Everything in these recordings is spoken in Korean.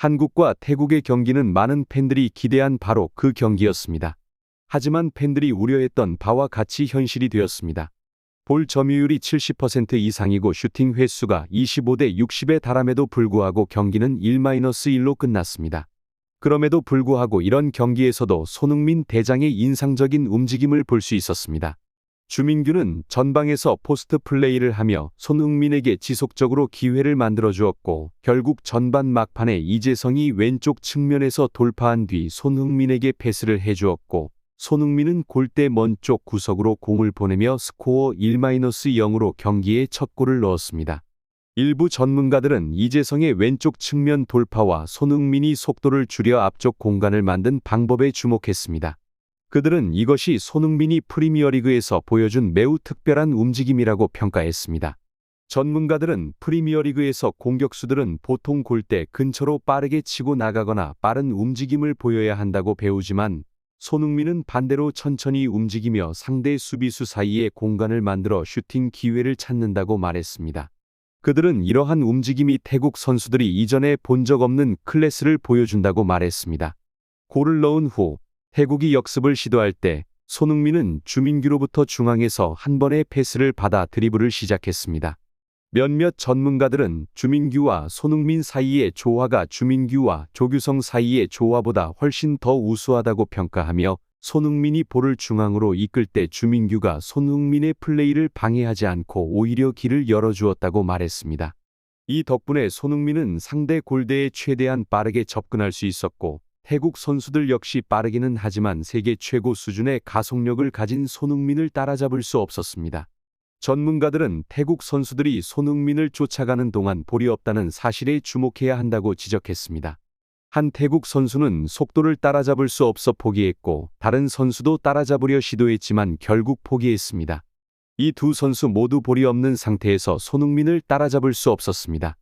한국과 태국의 경기는 많은 팬들이 기대한 바로 그 경기였습니다. 하지만 팬들이 우려했던 바와 같이 현실이 되었습니다. 볼 점유율이 70% 이상이고 슈팅 횟수가 25대 60에 달함에도 불구하고 경기는 1-1로 끝났습니다. 그럼에도 불구하고 이런 경기에서도 손흥민 대장의 인상적인 움직임을 볼 수 있었습니다. 주민규는 전방에서 포스트 플레이를 하며 손흥민에게 지속적으로 기회를 만들어 주었고 결국 전반 막판에 이재성이 왼쪽 측면에서 돌파한 뒤 손흥민에게 패스를 해주었고 손흥민은 골대 먼 쪽 구석으로 공을 보내며 스코어 1-0으로 경기에 첫 골을 넣었습니다. 일부 전문가들은 이재성의 왼쪽 측면 돌파와 손흥민이 속도를 줄여 앞쪽 공간을 만든 방법에 주목했습니다. 그들은 이것이 손흥민이 프리미어리그에서 보여준 매우 특별한 움직임이라고 평가했습니다. 전문가들은 프리미어리그에서 공격수들은 보통 골대 근처로 빠르게 치고 나가거나 빠른 움직임을 보여야 한다고 배우지만 손흥민은 반대로 천천히 움직이며 상대 수비수 사이에 공간을 만들어 슈팅 기회를 찾는다고 말했습니다. 그들은 이러한 움직임이 태국 선수들이 이전에 본 적 없는 클래스를 보여준다고 말했습니다. 골을 넣은 후 태국이 역습을 시도할 때 손흥민은 주민규로부터 중앙에서 한 번의 패스를 받아 드리블을 시작했습니다. 몇몇 전문가들은 주민규와 손흥민 사이의 조화가 주민규와 조규성 사이의 조화보다 훨씬 더 우수하다고 평가하며 손흥민이 볼을 중앙으로 이끌 때 주민규가 손흥민의 플레이를 방해하지 않고 오히려 길을 열어주었다고 말했습니다. 이 덕분에 손흥민은 상대 골대에 최대한 빠르게 접근할 수 있었고 태국 선수들 역시 빠르기는 하지만 세계 최고 수준의 가속력을 가진 손흥민을 따라잡을 수 없었습니다. 전문가들은 태국 선수들이 손흥민을 쫓아가는 동안 볼이 없다는 사실에 주목해야 한다고 지적했습니다. 한 태국 선수는 속도를 따라잡을 수 없어 포기했고 다른 선수도 따라잡으려 시도했지만 결국 포기했습니다. 이 두 선수 모두 볼이 없는 상태에서 손흥민을 따라잡을 수 없었습니다.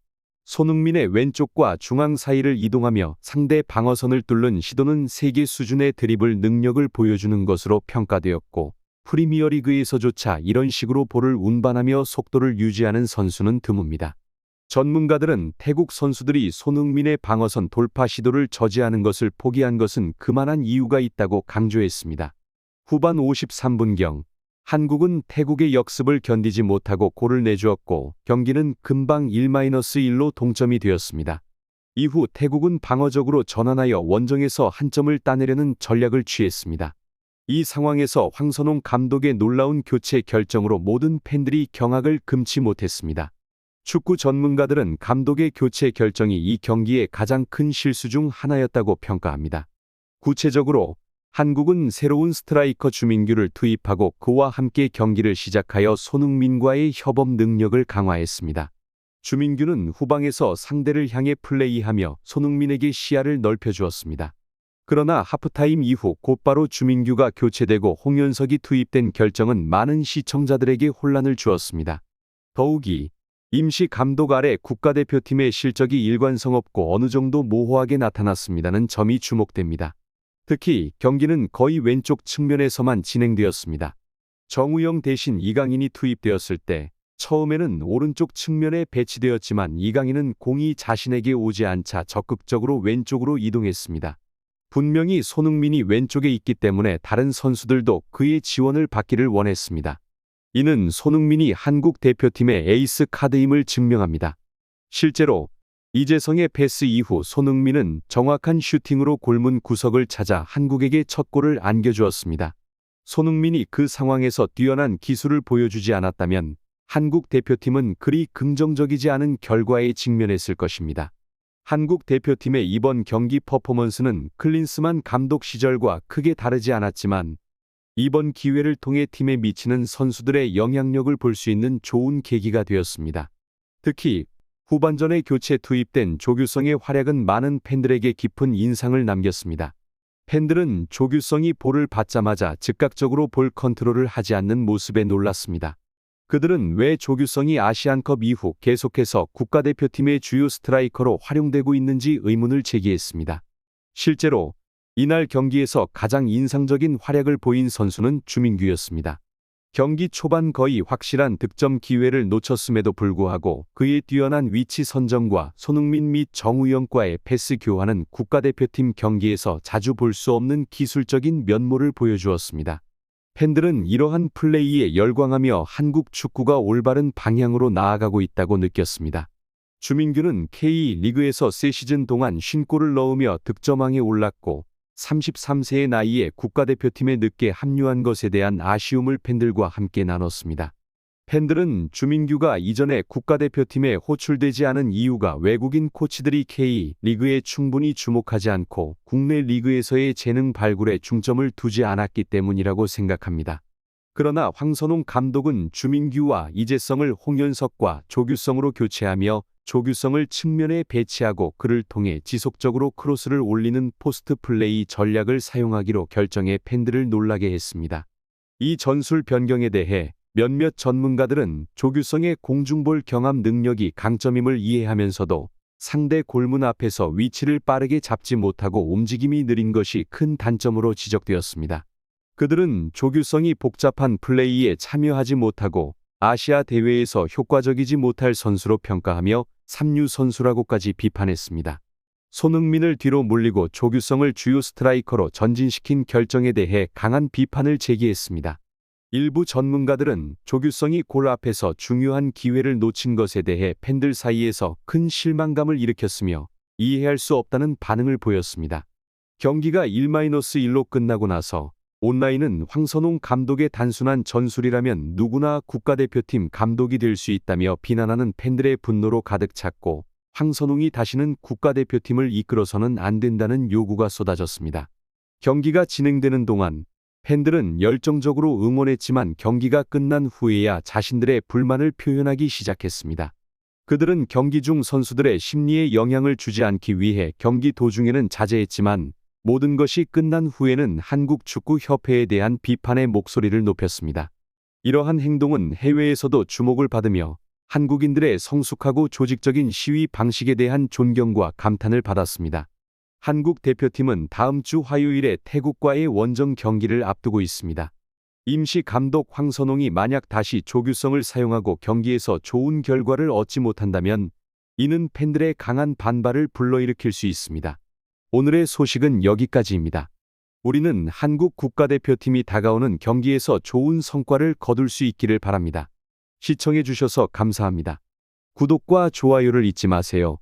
손흥민의 왼쪽과 중앙 사이를 이동하며 상대 방어선을 뚫는 시도는 세계 수준의 드리블 능력을 보여주는 것으로 평가되었고 프리미어리그에서조차 이런 식으로 볼을 운반하며 속도를 유지하는 선수는 드뭅니다. 전문가들은 태국 선수들이 손흥민의 방어선 돌파 시도를 저지하는 것을 포기한 것은 그만한 이유가 있다고 강조했습니다. 후반 53분경 한국은 태국의 역습을 견디지 못하고 골을 내주었고 경기는 금방 1-1로 동점이 되었습니다. 이후 태국은 방어적으로 전환하여 원정에서 한 점을 따내려는 전략을 취했습니다. 이 상황에서 황선홍 감독의 놀라운 교체 결정으로 모든 팬들이 경악을 금치 못했습니다. 축구 전문가들은 감독의 교체 결정이 이 경기의 가장 큰 실수 중 하나였다고 평가합니다. 구체적으로 한국은 새로운 스트라이커 주민규를 투입하고 그와 함께 경기를 시작하여 손흥민과의 협업 능력을 강화했습니다. 주민규는 후방에서 상대를 향해 플레이하며 손흥민에게 시야를 넓혀주었습니다. 그러나 하프타임 이후 곧바로 주민규가 교체되고 홍현석이 투입된 결정은 많은 시청자들에게 혼란을 주었습니다. 더욱이 임시 감독 아래 국가대표팀의 실적이 일관성 없고 어느 정도 모호하게 나타났습니다는 점이 주목됩니다. 특히 경기는 거의 왼쪽 측면에서만 진행되었습니다. 정우영 대신 이강인이 투입되었을 때 처음에는 오른쪽 측면에 배치되었지만 이강인은 공이 자신에게 오지 않자 적극적으로 왼쪽으로 이동했습니다. 분명히 손흥민이 왼쪽에 있기 때문에 다른 선수들도 그의 지원을 받기를 원했습니다. 이는 손흥민이 한국 대표팀의 에이스 카드임을 증명합니다. 실제로 이재성의 패스 이후 손흥민은 정확한 슈팅으로 골문 구석을 찾아 한국에게 첫 골을 안겨주었습니다. 손흥민이 그 상황에서 뛰어난 기술을 보여주지 않았다면 한국 대표팀은 그리 긍정적이지 않은 결과에 직면했을 것입니다. 한국 대표팀의 이번 경기 퍼포먼스는 클린스만 감독 시절과 크게 다르지 않았지만 이번 기회를 통해 팀에 미치는 선수들의 영향력을 볼 수 있는 좋은 계기가 되었습니다. 특히 후반전에 교체 투입된 조규성의 활약은 많은 팬들에게 깊은 인상을 남겼습니다. 팬들은 조규성이 볼을 받자마자 즉각적으로 볼 컨트롤을 하지 않는 모습에 놀랐습니다. 그들은 왜 조규성이 아시안컵 이후 계속해서 국가대표팀의 주요 스트라이커로 활용되고 있는지 의문을 제기했습니다. 실제로 이날 경기에서 가장 인상적인 활약을 보인 선수는 주민규였습니다. 경기 초반 거의 확실한 득점 기회를 놓쳤음에도 불구하고 그의 뛰어난 위치 선정과 손흥민 및 정우영과의 패스 교환은 국가대표팀 경기에서 자주 볼 수 없는 기술적인 면모를 보여주었습니다. 팬들은 이러한 플레이에 열광하며 한국 축구가 올바른 방향으로 나아가고 있다고 느꼈습니다. 주민규는 K리그에서 3시즌 동안 50골을 넣으며 득점왕에 올랐고 33세의 나이에 국가대표팀에 늦게 합류한 것에 대한 아쉬움을 팬들과 함께 나눴습니다. 팬들은 주민규가 이전에 국가대표팀에 호출되지 않은 이유가 외국인 코치들이 K리그에 충분히 주목하지 않고 국내 리그에서의 재능 발굴에 중점을 두지 않았기 때문이라고 생각합니다. 그러나 황선홍 감독은 주민규와 이재성을 홍현석과 조규성으로 교체하며 조규성을 측면에 배치하고 그를 통해 지속적으로 크로스를 올리는 포스트 플레이 전략을 사용하기로 결정해 팬들을 놀라게 했습니다. 이 전술 변경에 대해 몇몇 전문가들은 조규성의 공중볼 경합 능력이 강점임을 이해하면서도 상대 골문 앞에서 위치를 빠르게 잡지 못하고 움직임이 느린 것이 큰 단점으로 지적되었습니다. 그들은 조규성이 복잡한 플레이에 참여하지 못하고 아시아 대회에서 효과적이지 못할 선수로 평가하며 삼류 선수라고까지 비판했습니다. 손흥민을 뒤로 물리고 조규성을 주요 스트라이커로 전진시킨 결정에 대해 강한 비판을 제기했습니다. 일부 전문가들은 조규성이 골 앞에서 중요한 기회를 놓친 것에 대해 팬들 사이에서 큰 실망감을 일으켰으며 이해할 수 없다는 반응을 보였습니다. 경기가 1-1로 끝나고 나서 온라인은 황선홍 감독의 단순한 전술이라면 누구나 국가대표팀 감독이 될 수 있다며 비난하는 팬들의 분노로 가득 찼고 황선홍이 다시는 국가대표팀을 이끌어서는 안 된다는 요구가 쏟아졌습니다. 경기가 진행되는 동안 팬들은 열정적으로 응원했지만 경기가 끝난 후에야 자신들의 불만을 표현하기 시작했습니다. 그들은 경기 중 선수들의 심리에 영향을 주지 않기 위해 경기 도중에는 자제했지만 모든 것이 끝난 후에는 한국축구협회에 대한 비판의 목소리를 높였습니다. 이러한 행동은 해외에서도 주목을 받으며 한국인들의 성숙하고 조직적인 시위 방식에 대한 존경과 감탄을 받았습니다. 한국 대표팀은 다음 주 화요일에 태국과의 원정 경기를 앞두고 있습니다. 임시 감독 황선홍이 만약 다시 조규성을 사용하고 경기에서 좋은 결과를 얻지 못한다면 이는 팬들의 강한 반발을 불러일으킬 수 있습니다. 오늘의 소식은 여기까지입니다. 우리는 한국 국가대표팀이 다가오는 경기에서 좋은 성과를 거둘 수 있기를 바랍니다. 시청해 주셔서 감사합니다. 구독과 좋아요를 잊지 마세요.